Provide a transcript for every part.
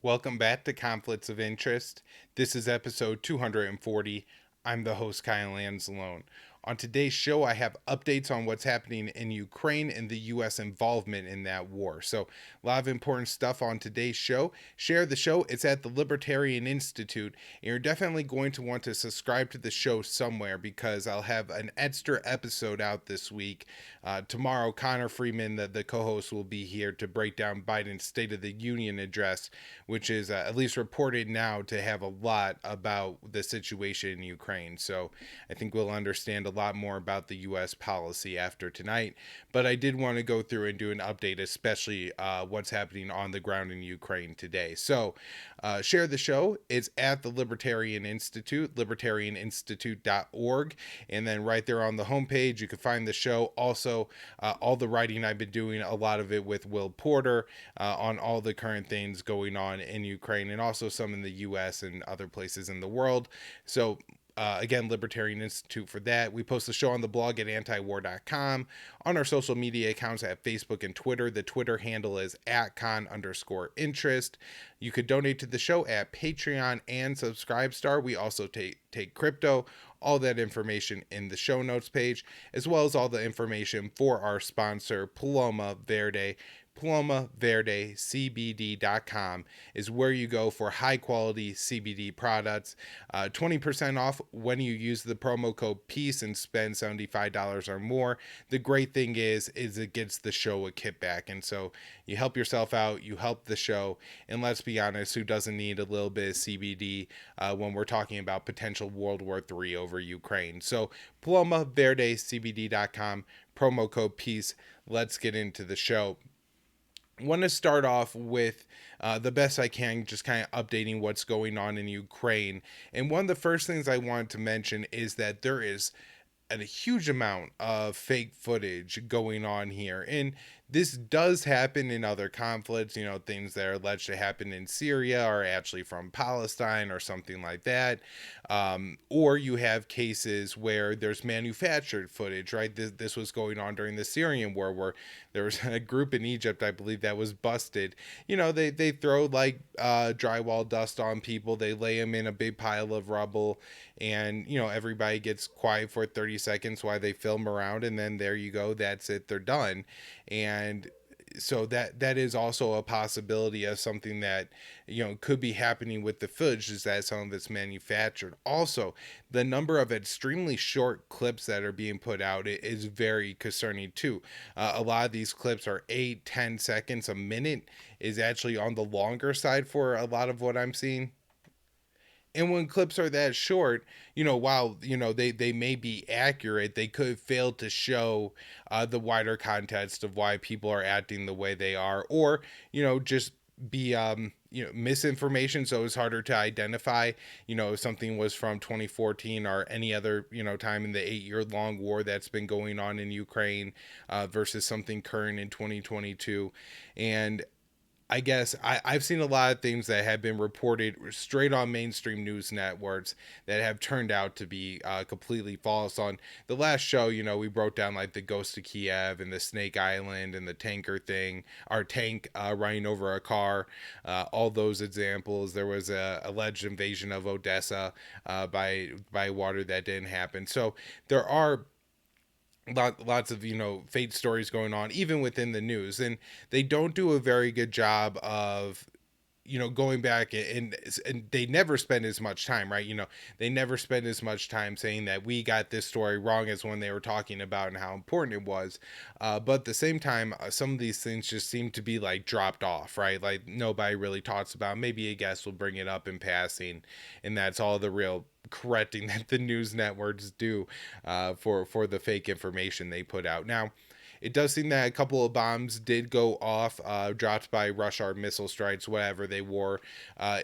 Welcome back to Conflicts of Interest. This is episode 240. I'm the host, Kyle Anzalone. On today's show, I have updates on what's happening in Ukraine and the U.S. involvement in that war. So, a lot of important stuff on today's show. Share the show. It's at the Libertarian Institute. And you're definitely going to want to subscribe to the show somewhere because I'll have an extra episode out this week. Tomorrow, Connor Freeman, the co host, will be here to break down Biden's State of the Union address, which is at least reported now to have a lot about the situation in Ukraine. So I think we'll understand a lot more about the U.S. policy after tonight. But I did want to go through and do an update, especially what's happening on the ground in Ukraine today. So share the show. It's at the Libertarian Institute, libertarianinstitute.org. And then right there on the homepage, you can find the show. Also, all the writing I've been doing, a lot of it with Will Porter on all the current things going on in Ukraine and also some in the U.S. and other places in the world. So again, Libertarian Institute for that. We post the show on the blog at antiwar.com, on our social media accounts at Facebook and Twitter. The Twitter handle is at con_interest. You could donate to the show at Patreon and Subscribestar. We also take crypto. All that information in the show notes page, as well as all the information for our sponsor, Paloma Verde. PalomaVerdeCBD.com is where you go for high quality CBD products. 20% off when you use the promo code PEACE and spend $75 or more. The great thing is it gets the show a kickback. And so you help yourself out, you help the show. And let's be honest, who doesn't need a little bit of CBD when we're talking about potential World War III over Ukraine? So PalomaVerdeCBD.com, promo code PEACE. Let's get into the show. Want to start off with the best I can, just kind of updating what's going on in Ukraine. And one of the first things I want to mention is that there is a huge amount of fake footage going on here. And this does happen in other conflicts. Things that are alleged to happen in Syria are actually from Palestine or something like that. Or you have cases where there's manufactured footage, right? This was going on during the Syrian war, where there was a group in Egypt, I believe, that was busted. They throw like drywall dust on people. They lay them in a big pile of rubble, and everybody gets quiet for 30 seconds while they film around, and then there you go, that's it, they're done. And so that is also a possibility of something that could be happening with the footage, is that some of it's manufactured. Also, the number of extremely short clips that are being put out is very concerning too. A lot of these clips are 8-10 seconds. A minute is actually on the longer side for a lot of what I'm seeing. And when clips are that short, while they may be accurate, they could fail to show the wider context of why people are acting the way they are, or just be misinformation, so it's harder to identify if something was from 2014 or any other time in the 8-year long war that's been going on in Ukraine versus something current in 2022. And I guess I've seen a lot of things that have been reported straight on mainstream news networks that have turned out to be completely false. On the last show, we broke down like the ghost of Kiev and the Snake Island and the tanker thing, our tank running over a car, all those examples. There was a alleged invasion of Odessa by water that didn't happen. So there are lots of fake stories going on even within the news, and they don't do a very good job of going back, and they never spend as much time, right? They never spend as much time saying that we got this story wrong as when they were talking about and how important it was. But at the same time, some of these things just seem to be like dropped off, right? Like nobody really talks about. Maybe a guest will bring it up in passing, and that's all the real correcting that the news networks do for the fake information they put out. Now, it does seem that a couple of bombs did go off, dropped by Russia, missile strikes, whatever they were,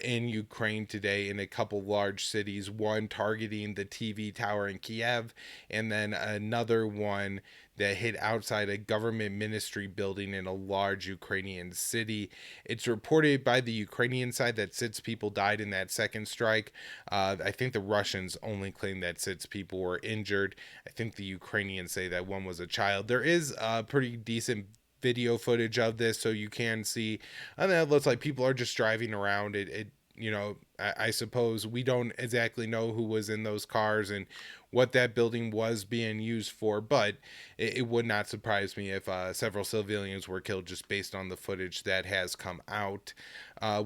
in Ukraine today in a couple large cities. One targeting the TV tower in Kiev, and then another one that hit outside a government ministry building in a large Ukrainian city. It's reported by the Ukrainian side that 6 people died in that second strike. I think the Russians only claim that 6 people were injured. I think the Ukrainians say that one was a child. There is a pretty decent video footage of this, so you can see. And then it looks like people are just driving around. I suppose we don't exactly know who was in those cars and what that building was being used for, but it would not surprise me if several civilians were killed just based on the footage that has come out.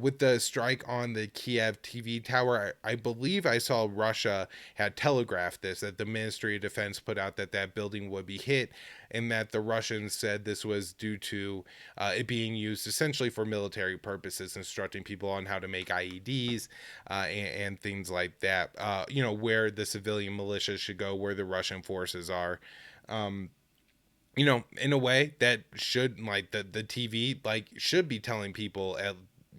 With the strike on the Kiev TV tower, I believe I saw Russia had telegraphed this, that the Ministry of Defense put out that that building would be hit, and that the Russians said this was due to it being used essentially for military purposes, instructing people on how to make IEDs and things like that. Where the civilian militias should go, where the Russian forces are. In a way that should, like, the TV like should be telling people,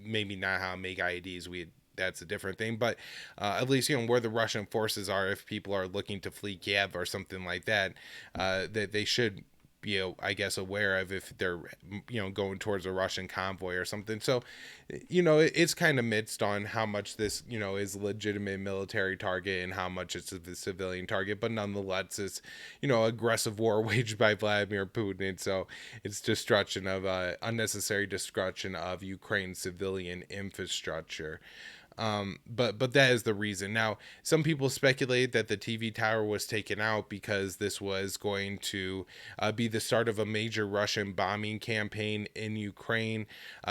maybe not how to make IEDs. That's a different thing, but at least where the Russian forces are, if people are looking to flee Kiev or something like that, that they should be, I guess, aware of if they're going towards a Russian convoy or something. So it's kind of mixed on how much this is a legitimate military target and how much it's a civilian target, but nonetheless it's aggressive war waged by Vladimir Putin, and so it's destruction of unnecessary destruction of Ukraine's civilian infrastructure. But that is the reason. Now, some people speculate that the TV tower was taken out because this was going to be the start of a major Russian bombing campaign in Ukraine.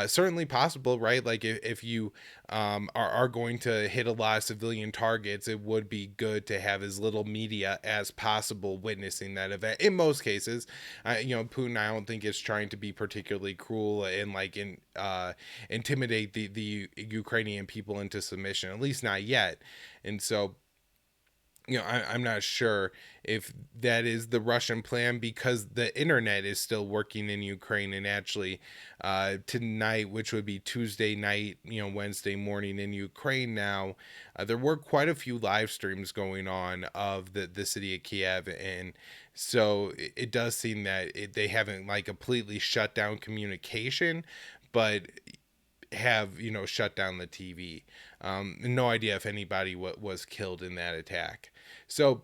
Certainly possible, right? Like if you are going to hit a lot of civilian targets, it would be good to have as little media as possible witnessing that event. In most cases, Putin, I don't think, is trying to be particularly cruel and intimidate the Ukrainian people into submission, at least not yet. And so I'm not sure if that is the Russian plan, because the internet is still working in Ukraine, and actually tonight, which would be Tuesday night, Wednesday morning in Ukraine now, there were quite a few live streams going on of the city of Kiev, and so it does seem that they haven't completely shut down communication, but have shut down the TV. No idea if anybody was killed in that attack. So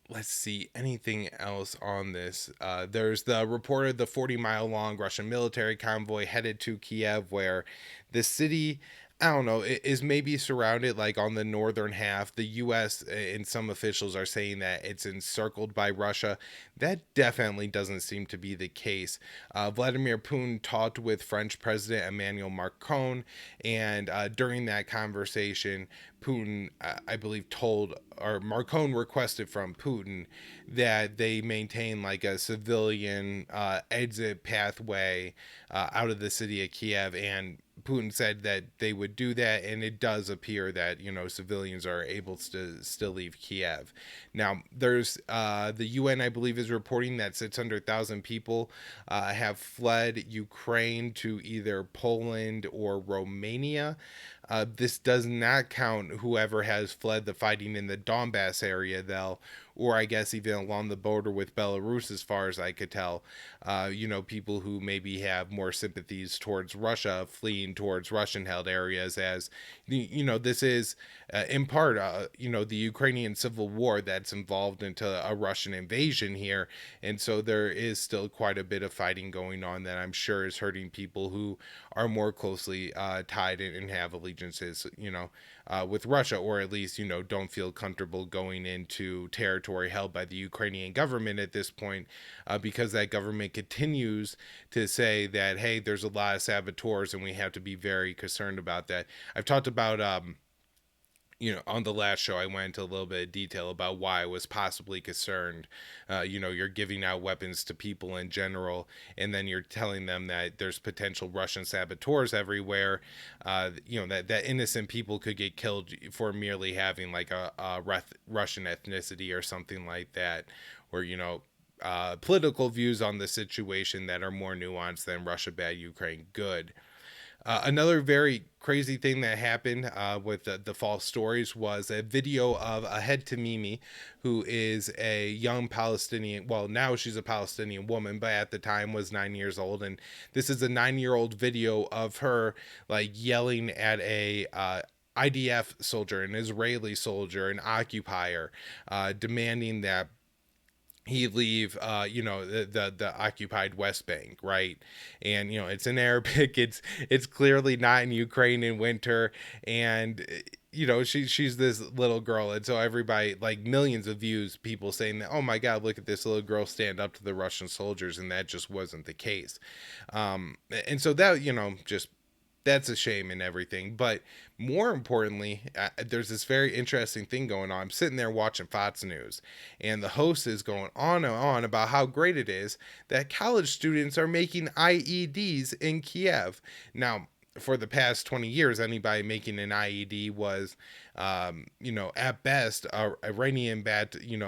let's see, anything else on this. There's the report of the 40-mile long Russian military convoy headed to Kiev, where the city, I don't know, is maybe surrounded, like on the northern half. The U.S. and some officials are saying that it's encircled by Russia. That definitely doesn't seem to be the case. Vladimir Putin talked with French President Emmanuel Macron, and during that conversation, Putin, I believe, Macron requested from Putin that they maintain like a civilian exit pathway out of the city of Kiev, and Putin said that they would do that, and it does appear that civilians are able to still leave Kiev. Now, there's the UN, I believe, is reporting that 600,000 people have fled Ukraine to either Poland or Romania. This does not count whoever has fled the fighting in the Donbass area, though, or I guess even along the border with Belarus, as far as I could tell. People who maybe have more sympathies towards Russia fleeing towards Russian-held areas, as this is in part the Ukrainian civil war that's involved into a Russian invasion here, and so there is still quite a bit of fighting going on that I'm sure is hurting people who are more closely tied and have allegiances with Russia, or at least don't feel comfortable going into territory held by the Ukrainian government at this point, because that government continues to say that, hey, there's a lot of saboteurs and we have to be very concerned about that. I've talked about on the last show, I went into a little bit of detail about why I was possibly concerned. You're giving out weapons to people in general, and then you're telling them that there's potential Russian saboteurs everywhere. That innocent people could get killed for merely having like a Russian ethnicity or something like that, or political views on the situation that are more nuanced than Russia bad, Ukraine good. Another very crazy thing that happened with the false stories was a video of Ahed Tamimi, who is a young Palestinian. Well, now she's a Palestinian woman, but at the time was 9 years old. And this is a 9-year-old video of her like yelling at a IDF soldier, an Israeli soldier, an occupier, demanding that he leave the occupied West Bank, right? And it's in Arabic. It's clearly not in Ukraine in winter. And she's this little girl, and so everybody, like, millions of views, people saying that, oh my god, look at this little girl stand up to the Russian soldiers, and that just wasn't the case. And so that, just, that's a shame and everything. But more importantly, there's this very interesting thing going on. I'm sitting there watching Fox News, and the host is going on and on about how great it is that college students are making IEDs in Kiev. Now, for the past 20 years, anybody making an IED was, at best, a Iranian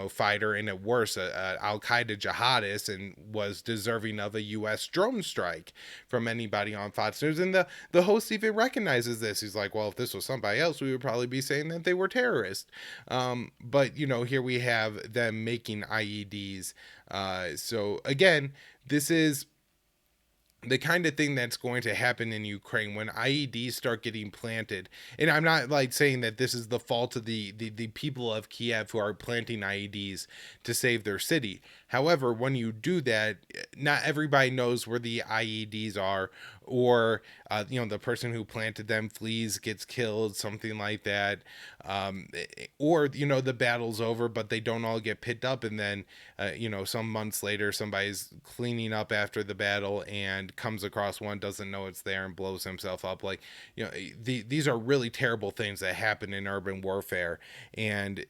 fighter, and at worst, a Al Qaeda jihadist, and was deserving of a U.S. drone strike from anybody on Fox News. And the host even recognizes this. He's like, well, if this was somebody else, we would probably be saying that they were terrorists. But here we have them making IEDs. So again, this is the kind of thing that's going to happen in Ukraine when IEDs start getting planted. And I'm not, like, saying that this is the fault of the people of Kiev who are planting IEDs to save their city. However, when you do that, not everybody knows where the IEDs are, or the person who planted them flees, gets killed, something like that. Or the battle's over, but they don't all get picked up, and then some months later somebody's cleaning up after the battle and comes across one, doesn't know it's there, and blows himself up. Like, these are really terrible things that happen in urban warfare. And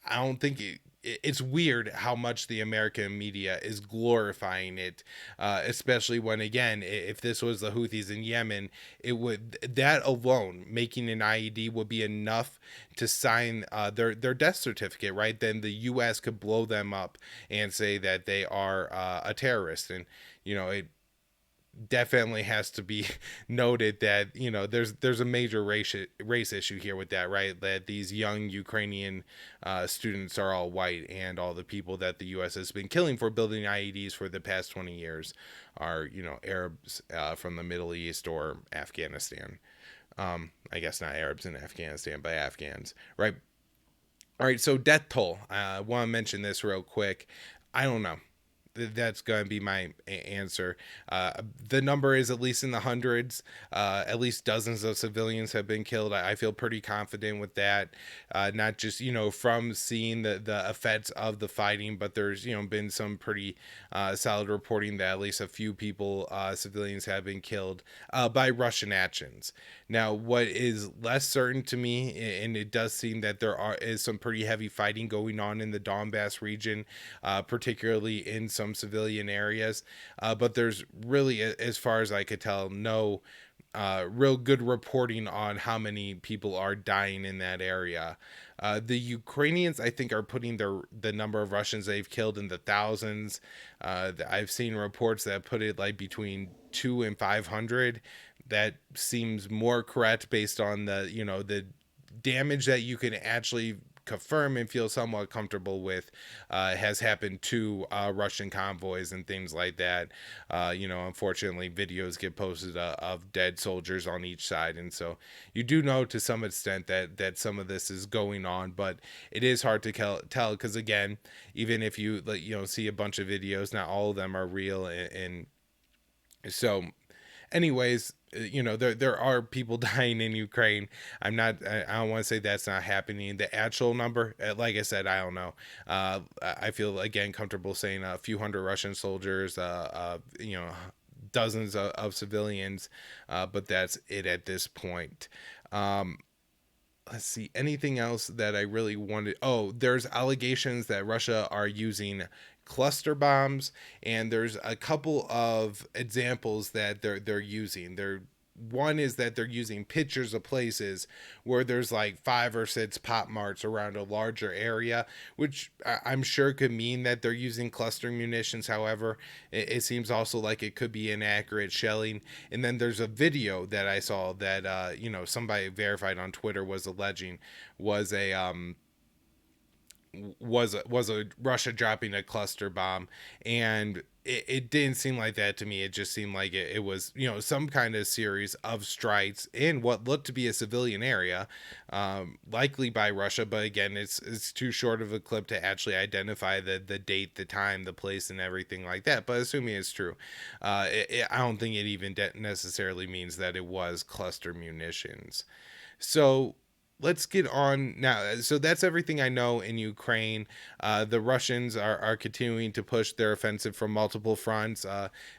I don't think it's weird how much the American media is glorifying it, especially when, again, if this was the Houthis in Yemen, that alone, making an IED, would be enough to sign their death certificate, right? Then the U.S. could blow them up and say that they are a terrorist. And it definitely has to be noted that there's a major race issue here with that, right? That these young Ukrainian students are all white, and all the people that the U.S. has been killing for building IEDs for the past 20 years are Arabs from the Middle East or Afghanistan. I guess not Arabs in Afghanistan, but Afghans, right? All right, so death toll. I want to mention this real quick. I don't know. That's going to be my answer. The number is at least in the hundreds. At least dozens of civilians have been killed. I feel pretty confident with that. Not just, from seeing the effects of the fighting, but there's, been some pretty solid reporting that at least a few people, civilians, have been killed by Russian actions. Now, what is less certain to me, and it does seem that is some pretty heavy fighting going on in the Donbass region, particularly in some civilian areas. But there's really, as far as I could tell, no real good reporting on how many people are dying in that area. The Ukrainians, I think, are putting the number of Russians they've killed in the thousands. I've seen reports that put it like between 200 and 500. That seems more correct based on the damage that you can actually confirm and feel somewhat comfortable with has happened to Russian convoys and things like that. Unfortunately, videos get posted of dead soldiers on each side, and so you do know to some extent that some of this is going on, but it is hard to tell because, again, even if you see a bunch of videos, not all of them are real, and so anyways, there are people dying in Ukraine. I don't want to say that's not happening. The actual number, like I said, I don't know. I feel, again, comfortable saying a few hundred Russian soldiers, dozens of civilians, but that's it at this point. Let's see, anything else that I really wanted. Oh, there's allegations that Russia are using cluster bombs, and there's a couple of examples that they're using. One is that they're using pictures of places where there's like 5 or 6 pop marts around a larger area, which I'm sure could mean that they're using cluster munitions. However, it seems also like it could be inaccurate shelling. And then there's a video that I saw that somebody verified on Twitter was alleging was a Russia dropping a cluster bomb, and it didn't seem like that to me. It just seemed like it was, some kind of series of strikes in what looked to be a civilian area, likely by Russia. But again, it's too short of a clip to actually identify the date, the time, the place, and everything like that. But assuming it's true, I don't think it even necessarily means that it was cluster munitions. So let's get on now. So that's everything I know in Ukraine. The Russians are continuing to push their offensive from multiple fronts,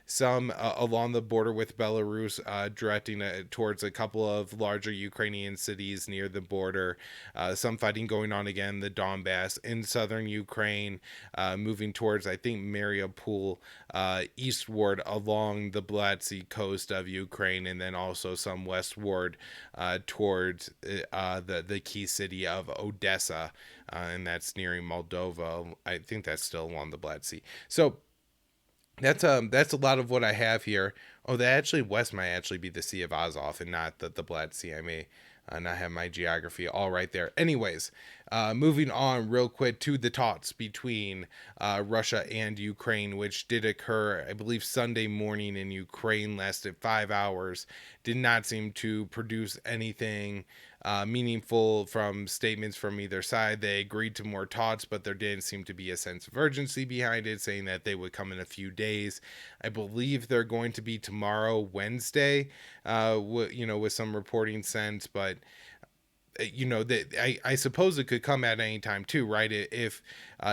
some along the border with Belarus, directing towards a couple of larger Ukrainian cities near the border. Some fighting going on again, the Donbass in southern Ukraine, moving towards, I think, Mariupol, eastward along the Black Sea coast of Ukraine, and then also some westward towards the key city of Odessa, and that's nearing Moldova. I think that's still along the Black Sea. So that's a lot of what I have here. Oh, that actually west might actually be the Sea of Azov and not the Black Sea. I may not have my geography all right there. Anyways, moving on real quick to the talks between Russia and Ukraine, which did occur, I believe, Sunday morning in Ukraine, lasted 5 hours, did not seem to produce anything meaningful from statements from either side. They agreed to more talks, but there didn't seem to be a sense of urgency behind it, saying that they would come in a few days. I believe they're going to be tomorrow, Wednesday, with some reporting sense, but that I suppose it could come at any time too, right? If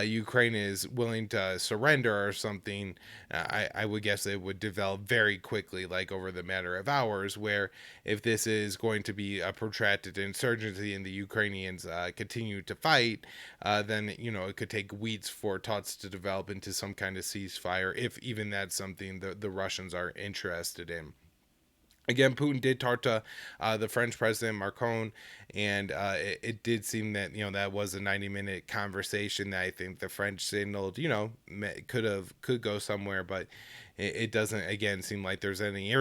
Ukraine is willing to surrender or something, I would guess it would develop very quickly, like over the matter of hours. Where if this is going to be a protracted insurgency and the Ukrainians continue to fight, then it could take weeks for talks to develop into some kind of ceasefire, if even that's something the Russians are interested in. Again, Putin did talk to the French president Macron, and it did seem that that was a 90-minute conversation that I think the French signaled could go somewhere, but it doesn't again seem like there's any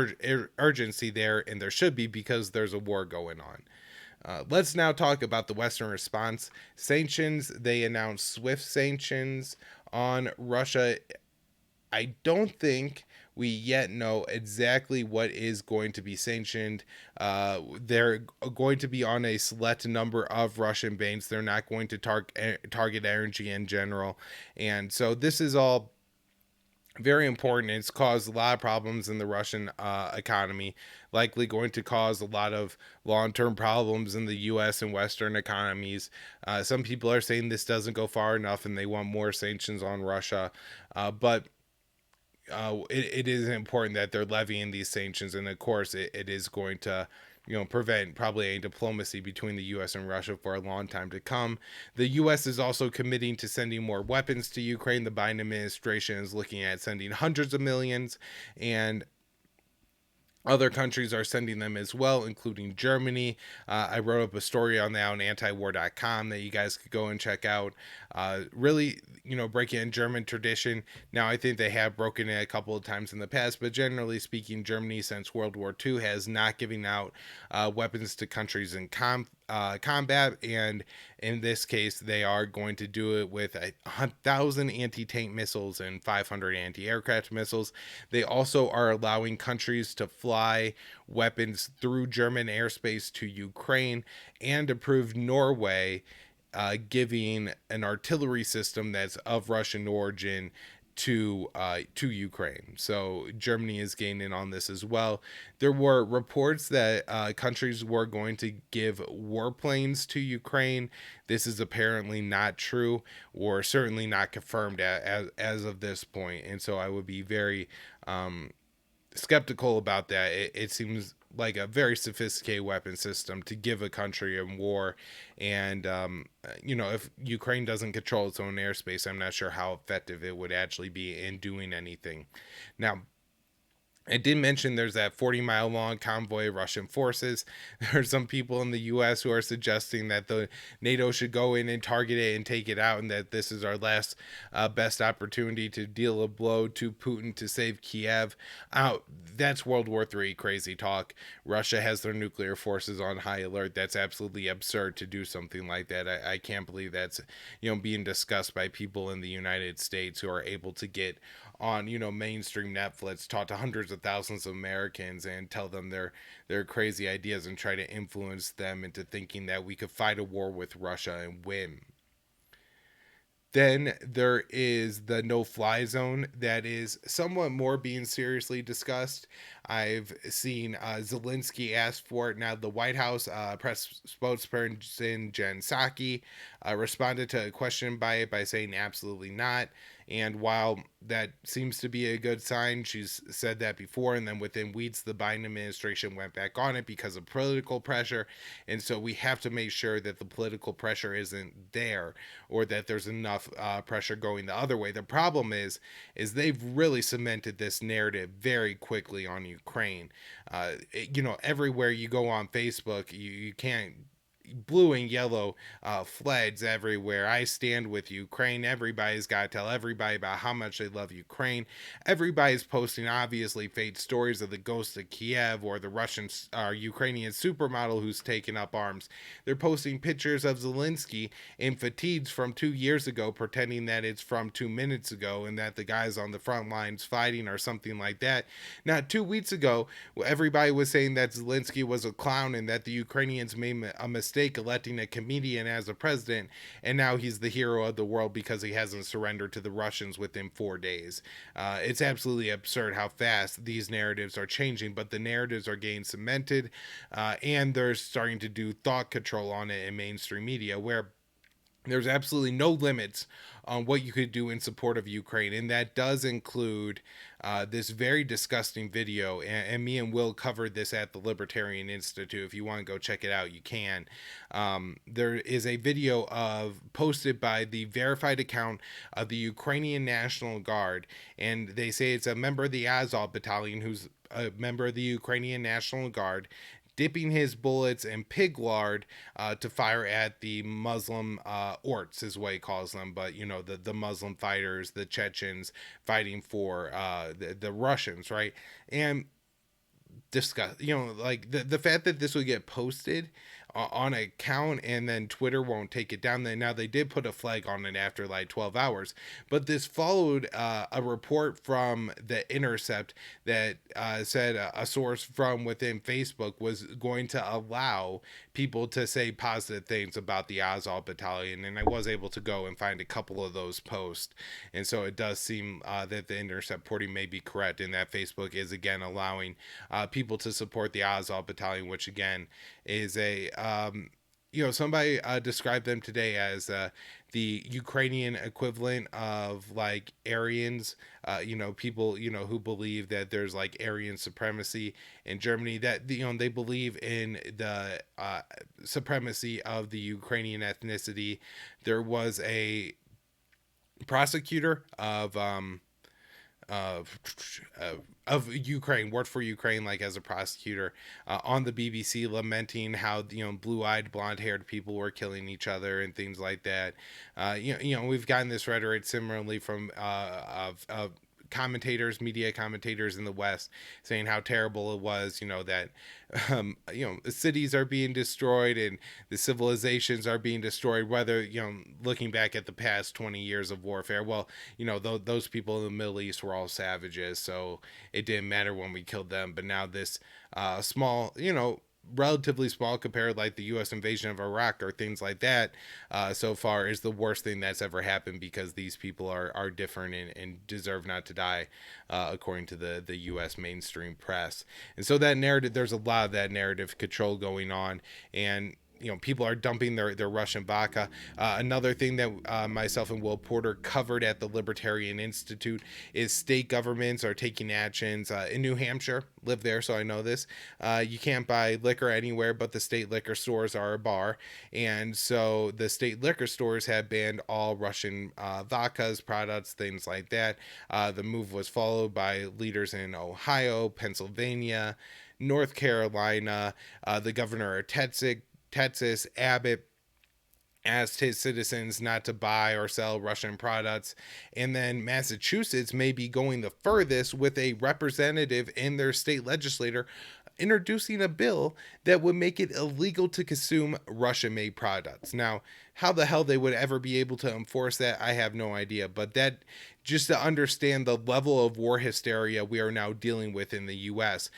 urgency there, and there should be because there's a war going on. Let's now talk about the Western response. Sanctions. They announced swift sanctions on Russia. I don't think we yet know exactly what is going to be sanctioned. They're going to be on a select number of Russian banks. They're not going to target energy in general. And so this is all very important. It's caused a lot of problems in the Russian economy, likely going to cause a lot of long-term problems in the U.S. and Western economies. Some people are saying this doesn't go far enough and they want more sanctions on Russia. But it is important that they're levying these sanctions, and of course it is going to prevent probably any diplomacy between the U.S. and Russia for a long time to come. The U.S. is also committing to sending more weapons to Ukraine. The Biden administration is looking at sending hundreds of millions, and other countries are sending them as well, including Germany. I wrote up a story on that on antiwar.com that you guys could go and check out. Really, breaking in German tradition. Now, I think they have broken it a couple of times in the past, but generally speaking, Germany since World War II has not given out weapons to countries in combat, and in this case they are going to do it with 1,000 anti-tank missiles and 500 anti-aircraft missiles. They also are allowing countries to fly weapons through German airspace to Ukraine, and approved Norway giving an artillery system that's of Russian origin to Ukraine. So Germany is gaining on this as well. There were reports that countries were going to give warplanes to Ukraine. This is apparently not true, or certainly not confirmed as of this point. And so I would be very skeptical about that. It seems like a very sophisticated weapon system to give a country in war, and if Ukraine doesn't control its own airspace, I'm not sure how effective it would actually be in doing anything. Now, I did mention there's that 40-mile long convoy of Russian forces. There are some people in the U.S. who are suggesting that the NATO should go in and target it and take it out, and that this is our last best opportunity to deal a blow to Putin to save Kiev. Out. That's World War III crazy talk. Russia has their nuclear forces on high alert. That's absolutely absurd to do something like that. I can't believe that's being discussed by people in the United States who are able to get on mainstream Netflix, talk to hundreds of thousands of Americans and tell them their crazy ideas and try to influence them into thinking that we could fight a war with Russia and win. Then there is the no-fly zone that is somewhat more being seriously discussed. I've seen Zelensky ask for it. Now, the White House press spokesperson Jen Psaki responded to a question by it by saying absolutely not. And while that seems to be a good sign, she's said that before, and then within weeks, the Biden administration went back on it because of political pressure. And so we have to make sure that the political pressure isn't there, or that there's enough pressure going the other way. The problem is they've really cemented this narrative very quickly on Ukraine. Everywhere you go on Facebook, you can't blue and yellow flags everywhere. I stand with Ukraine. Everybody's got to tell everybody about how much they love Ukraine. Everybody's posting obviously fake stories of the ghost of Kiev or the Russian or Ukrainian supermodel who's taken up arms. They're posting pictures of Zelensky in fatigues from 2 years ago, pretending that it's from 2 minutes ago and that the guys on the front lines fighting or something like that. Now, 2 weeks ago, everybody was saying that Zelensky was a clown and that the Ukrainians made a mistake electing a comedian as a president, and now he's the hero of the world because he hasn't surrendered to the Russians within 4 days. It's absolutely absurd how fast these narratives are changing, but the narratives are getting cemented, and they're starting to do thought control on it in mainstream media, where there's absolutely no limits on what you could do in support of Ukraine. And that does include this very disgusting video. And me and Will covered this at the Libertarian Institute. If you want to go check it out, you can. There is a video posted by the verified account of the Ukrainian National Guard. And they say it's a member of the Azov Battalion who's a member of the Ukrainian National Guard, dipping his bullets in pig lard to fire at the Muslim orts, is what he calls them. But, the Muslim fighters, the Chechens fighting for the Russians, right? And discuss, like the fact that this would get posted on an account and then Twitter won't take it down. Now they did put a flag on it after like 12 hours, but this followed a report from The Intercept that said a source from within Facebook was going to allow people to say positive things about the Azov Battalion, and I was able to go and find a couple of those posts. And so it does seem that The Intercept reporting may be correct, and that Facebook is again allowing people to support the Azov Battalion, which again is a somebody described them today as the Ukrainian equivalent of like Aryans, people, who believe that there's like Aryan supremacy in Germany, that, they believe in the supremacy of the Ukrainian ethnicity. There was a prosecutor of Ukraine, worked for Ukraine, like as a prosecutor, on the BBC, lamenting how blue-eyed, blonde-haired people were killing each other and things like that. We've gotten this rhetoric similarly from of media commentators in the West, saying how terrible it was, that cities are being destroyed and the civilizations are being destroyed, whether, looking back at the past 20 years of warfare. Well, those people in the Middle East were all savages, so it didn't matter when we killed them. But now this small, relatively small compared, like the U.S. invasion of Iraq or things like that, so far is the worst thing that's ever happened, because these people are different and deserve not to die, according to the U.S. mainstream press. And so that narrative, there's a lot of that narrative control going on. And people are dumping their Russian vodka. Another thing that myself and Will Porter covered at the Libertarian Institute is state governments are taking actions. In New Hampshire, live there, so I know this. You can't buy liquor anywhere but the state liquor stores are a bar. And so the state liquor stores have banned all Russian vodkas, products, things like that. The move was followed by leaders in Ohio, Pennsylvania, North Carolina. The governor of Texas, Abbott, asked his citizens not to buy or sell Russian products. And then Massachusetts may be going the furthest with a representative in their state legislature introducing a bill that would make it illegal to consume Russian-made products. Now, how the hell they would ever be able to enforce that, I have no idea. But that, just to understand the level of war hysteria we are now dealing with in the U.S.,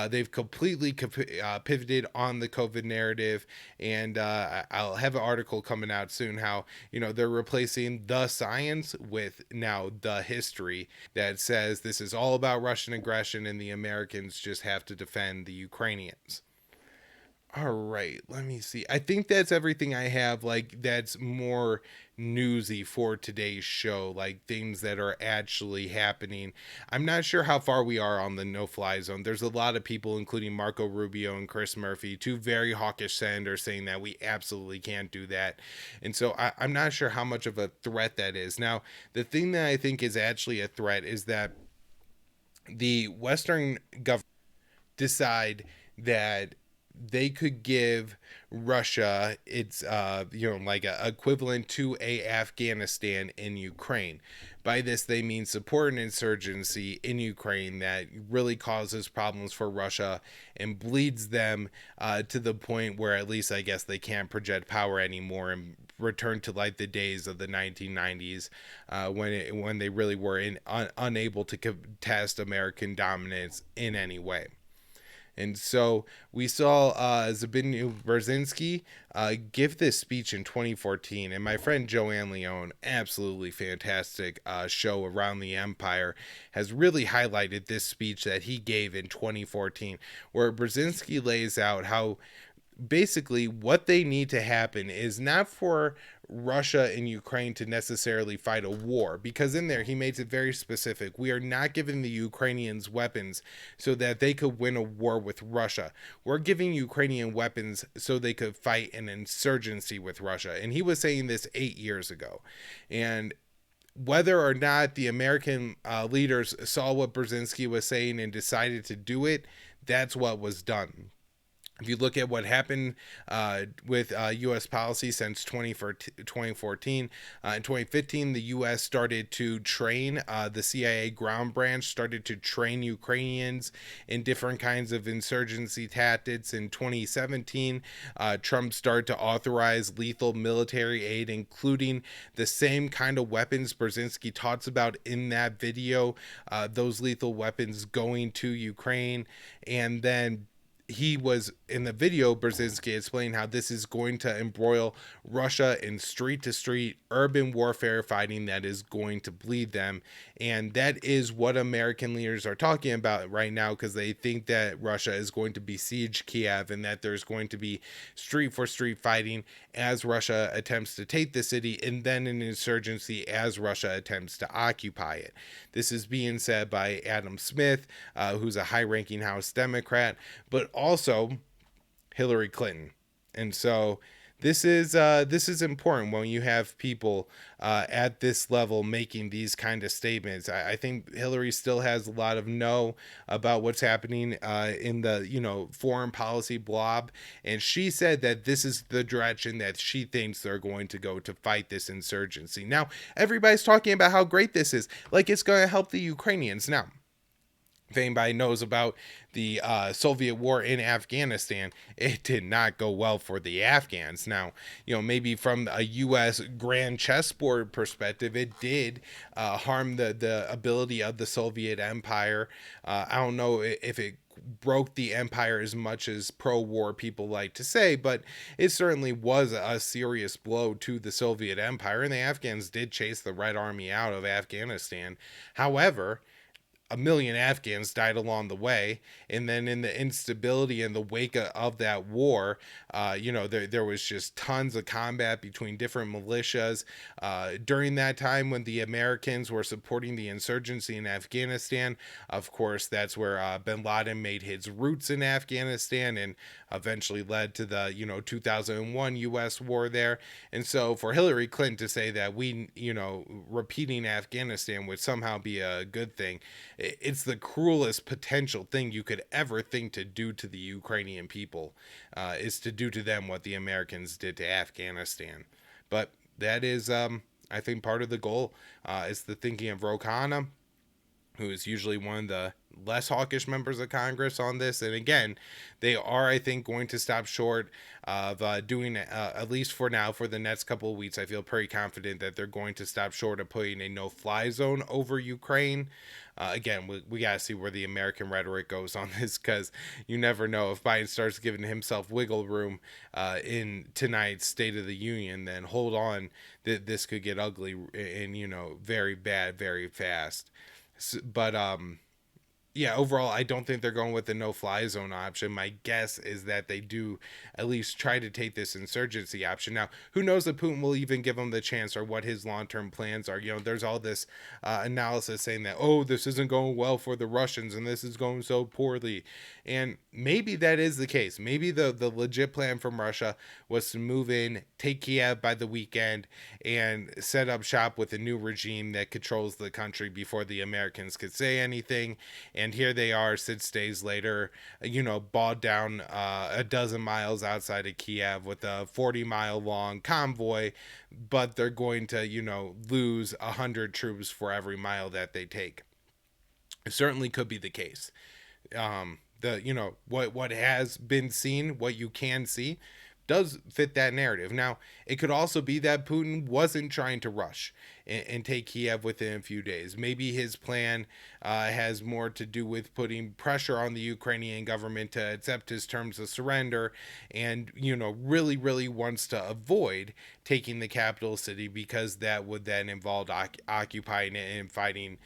they've completely pivoted on the COVID narrative. And I'll have an article coming out soon how, they're replacing the science with now the history that says this is all about Russian aggression and the Americans just have to defend the Ukrainians. All right, let me see. I think that's everything I have, that's more newsy for today's show, things that are actually happening. I'm not sure how far we are on the no-fly zone. There's a lot of people, including Marco Rubio and Chris Murphy, two very hawkish senators, saying that we absolutely can't do that. And so I'm not sure how much of a threat that is. Now, the thing that I think is actually a threat is that the Western government decide that they could give Russia its equivalent to a Afghanistan in Ukraine. By this they mean support an insurgency in Ukraine that really causes problems for Russia and bleeds them to the point where at least I guess they can't project power anymore and return to the days of the 1990s when they really were unable to contest American dominance in any way. And so we saw Zbigniew Brzezinski give this speech in 2014. And my friend Joanne Leone, absolutely fantastic show around the empire, has really highlighted this speech that he gave in 2014, where Brzezinski lays out how basically what they need to happen is not for Russia and Ukraine to necessarily fight a war, because in there he makes it very specific. We are not giving the Ukrainians weapons so that they could win a war with Russia. We're giving Ukrainian weapons so they could fight an insurgency with Russia. And he was saying this 8 years ago. And whether or not the American leaders saw what Brzezinski was saying and decided to do it, that's what was done. If you look at what happened with U.S. policy since 2014, in 2015, the U.S. started to train, the CIA ground branch started to train Ukrainians in different kinds of insurgency tactics. In 2017, Trump started to authorize lethal military aid, including the same kind of weapons Brzezinski talks about in that video, those lethal weapons going to Ukraine. And then he was in the video, Brzezinski explained how this is going to embroil Russia in street to street urban warfare fighting that is going to bleed them. And that is what American leaders are talking about right now, because they think that Russia is going to besiege Kiev and that there's going to be street for street fighting as Russia attempts to take the city, and then an insurgency as Russia attempts to occupy it. This is being said by Adam Smith, who's a high-ranking House Democrat, but also Hillary Clinton. And so this is important when you have people at this level making these kind of statements. I think Hillary still has a lot of know about what's happening in the foreign policy blob, and she said that this is the direction that she thinks they're going to go to fight this insurgency. Now everybody's talking about how great this is, like it's going to help the Ukrainians. Now, if anybody knows about the Soviet war in Afghanistan, it did not go well for the Afghans. Now, maybe from a U.S. grand chessboard perspective, it did harm the ability of the Soviet Empire. I don't know if it broke the empire as much as pro-war people like to say, but it certainly was a serious blow to the Soviet Empire, and the Afghans did chase the Red Army out of Afghanistan. However, a million Afghans died along the way. And then in the instability and the wake of that war, there was just tons of combat between different militias. During that time when the Americans were supporting the insurgency in Afghanistan, of course, that's where bin Laden made his roots in Afghanistan and eventually led to the, 2001 U.S. war there. And so for Hillary Clinton to say that repeating Afghanistan would somehow be a good thing, it's the cruelest potential thing you could ever think to do to the Ukrainian people, is to do to them what the Americans did to Afghanistan. But that is, I think, part of the goal. Is the thinking of Ro Khanna, who is usually one of the less hawkish members of Congress on this. And again, they are, I think, going to stop short of doing, at least for now, for the next couple of weeks. I feel pretty confident that they're going to stop short of putting a no-fly zone over Ukraine. Again, we got to see where the American rhetoric goes on this, because you never know. If Biden starts giving himself wiggle room in tonight's State of the Union, then hold on, this could get ugly and, very bad very fast. But yeah, overall, I don't think they're going with the no-fly zone option. My guess is that they do at least try to take this insurgency option. Now, who knows if Putin will even give them the chance, or what his long-term plans are. There's all this analysis saying that, oh, this isn't going well for the Russians and this is going so poorly. And maybe that is the case. Maybe the legit plan from Russia was to move in, take Kiev by the weekend, and set up shop with a new regime that controls the country before the Americans could say anything. And here they are 6 days later, bogged down a dozen miles outside of Kiev with a 40-mile long convoy, but they're going to, lose 100 troops for every mile that they take. It certainly could be the case. What has been seen, what you can see, does fit that narrative. Now, it could also be that Putin wasn't trying to rush and take Kiev within a few days. Maybe his plan has more to do with putting pressure on the Ukrainian government to accept his terms of surrender, and, really, really wants to avoid taking the capital city, because that would then involve occupying it and fighting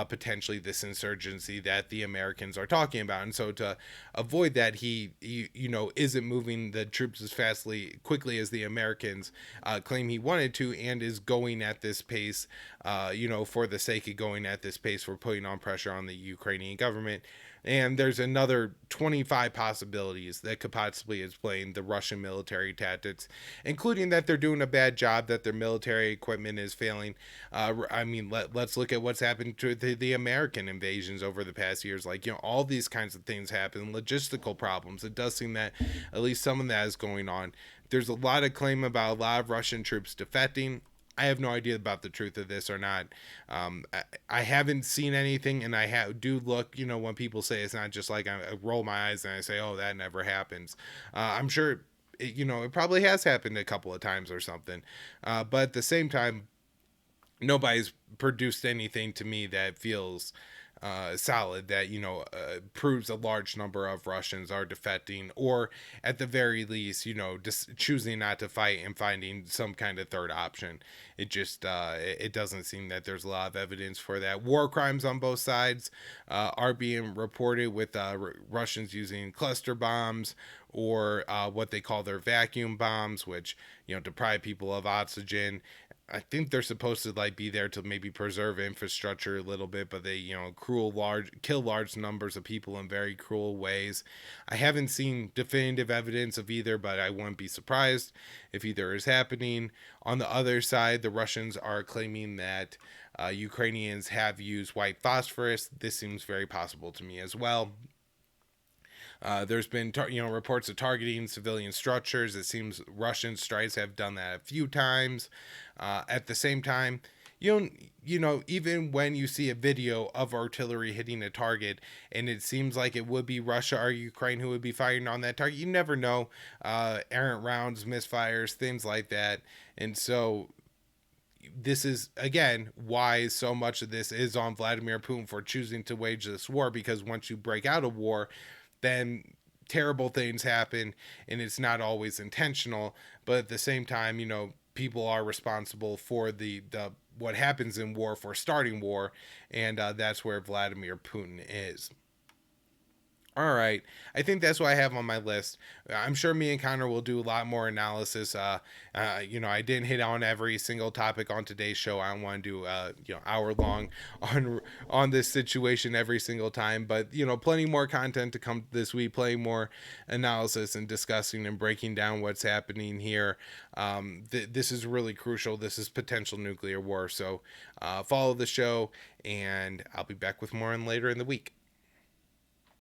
potentially this insurgency that the Americans are talking about. And so to avoid that, he isn't moving the troops as quickly as the Americans claim he wanted to, and is going at this pace, for the sake of going at this pace, for putting on pressure on the Ukrainian government. And there's another 25 possibilities that could possibly explain the Russian military tactics, including that they're doing a bad job, that their military equipment is failing. Let's look at what's happened to the American invasions over the past years. All these kinds of things happen, logistical problems. It does seem that at least some of that is going on. There's a lot of claim about a lot of Russian troops defecting. I have no idea about the truth of this or not. I haven't seen anything, and I do look, when people say it's not just like I roll my eyes and I say, oh, that never happens. I'm sure, it probably has happened a couple of times or something. But at the same time, nobody's produced anything to me that feels solid, that proves a large number of Russians are defecting, or at the very least just choosing not to fight and finding some kind of third option. It just it doesn't seem that there's a lot of evidence for that. War crimes on both sides are being reported, with Russians using cluster bombs, or what they call their vacuum bombs, which deprive people of oxygen. I think they're supposed to be there to maybe preserve infrastructure a little bit, but they kill large numbers of people in very cruel ways. I haven't seen definitive evidence of either, but I wouldn't be surprised if either is happening. On the other side, the Russians are claiming that Ukrainians have used white phosphorus. This seems very possible to me as well. There's been reports of targeting civilian structures. It seems Russian strikes have done that a few times. At the same time, even when you see a video of artillery hitting a target, and it seems like it would be Russia or Ukraine who would be firing on that target, you never know. Errant rounds, misfires, things like that. And so this is, again, why so much of this is on Vladimir Putin for choosing to wage this war, because once you break out a war, then terrible things happen, and it's not always intentional. But at the same time, people are responsible for the what happens in war for starting war, and that's where Vladimir Putin is. All right. I think that's what I have on my list. I'm sure me and Connor will do a lot more analysis. I didn't hit on every single topic on today's show. I don't want to do hour long on this situation every single time, but plenty more content to come this week. Plenty more analysis and discussing and breaking down what's happening here. This is really crucial. This is potential nuclear war. So follow the show, and I'll be back with more on later in the week.